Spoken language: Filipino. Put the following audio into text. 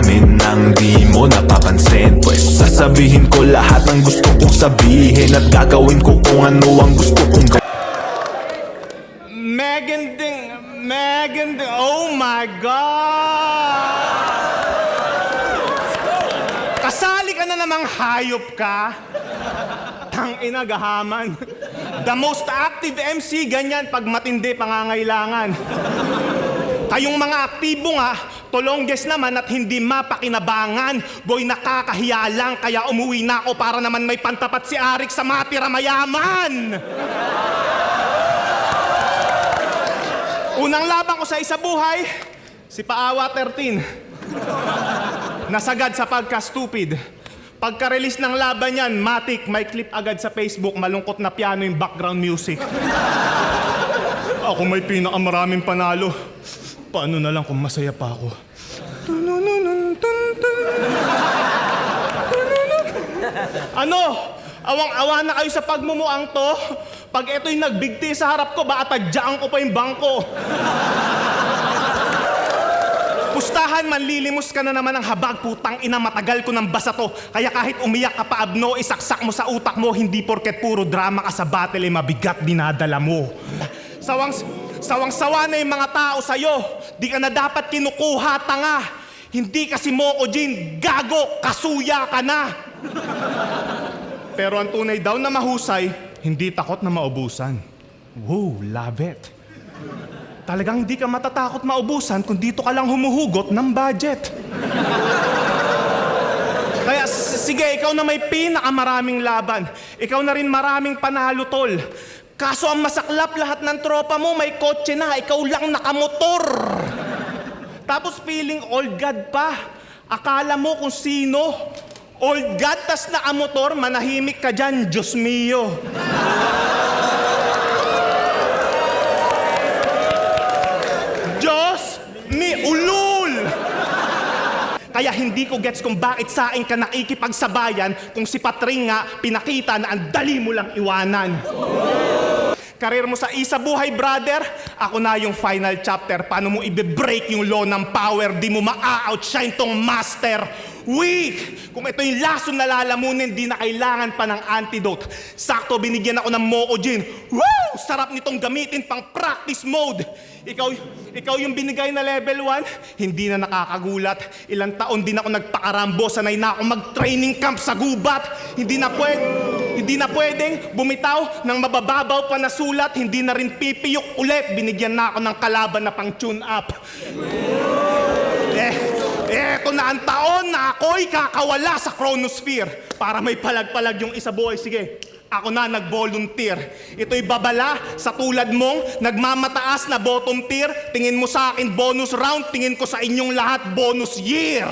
amin nang di mo napapansin. Pues sasabihin ko lahat ng gusto kong sabihin, at gagawin ko kung ano ang gusto kong gawin. Megan Ding, oh my God! Kasali ka na namang hayop ka. Tangina, gahaman. The most active MC, ganyan pag matindi pangangailangan. Kayong mga aktibo nga, tolongges naman at hindi mapakinabangan. Boy, nakakahiya lang, kaya umuwi na ako para naman may pantapat si Arik sa matira mayaman. Unang laban ko sa isa buhay, si Paawa 13. Nasagad sa pagka-stupid. Pagka-release ng laban yan, matik, may clip agad sa Facebook, malungkot na piano yung background music. Ako may pinakamaraming panalo. Paano na lang kung masaya pa ako? Ano? Awang-awa na kayo sa pagmumuang to? Pag ito'y nagbigti sa harap ko, baka tadyaan ko pa yung bangko. Pustahan, manlilimos ka na naman ng habag, putang ina, matagal ko ng basa to. Kaya kahit umiyak ka pa, Abno, isaksak mo sa utak mo, hindi porket puro drama ka sa battle, eh mabigat dinadala mo. Sawang-sawa na yung mga tao sa'yo. Di ka na dapat kinukuha, tanga. Hindi kasi Moko Jin, gago, kasuya ka na. Pero ang tunay daw na mahusay, hindi takot na maubusan. Wow, love it. Talagang hindi ka matatakot maubusan kung dito ka lang humuhugot ng budget. Kaya sige, ikaw na may pinakamaraming laban. Ikaw na rin maraming panalo, tol. Kaso ang masaklap, lahat ng tropa mo may kotse na, ikaw lang nakamotor. Tapos feeling old god pa. Akala mo kung sino. Old god, tas nakamotor, manahimik ka dyan, Diyos mio. Diyos mi ulul! Kaya hindi ko gets kung bakit sa akin ka nakikipagsabayan kung si Patring nga pinakita na ang dali mo lang iwanan. Karir mo sa isa buhay, brother. Ako na yung final chapter. Paano mo i-break yung law ng power? Di mo ma-outshine tong master. Weak! Kung ito yung lason na lalamunin, di na kailangan pa ng antidote. Sakto, binigyan ako ng Moko Jin. Woo! Sarap nitong gamitin pang practice mode. Ikaw yung binigay na level 1, hindi na nakakagulat. Ilang taon din ako nagpakarambo, sanay na ako mag-training camp sa gubat. Hindi na pwedeng bumitaw ng mabababaw pa na sulat. Hindi na rin pipiyok ulit. Binigyan na ako ng kalaban na pang tune up. Eto na ang taon na ako'y kakawala sa chronosphere. Para may palag-palag yung isa buhay. Sige, ako na nag-volunteer. Ito'y babala sa tulad mong nagmamataas na bottom tier. Tingin mo sa akin bonus round, tingin ko sa inyong lahat bonus year.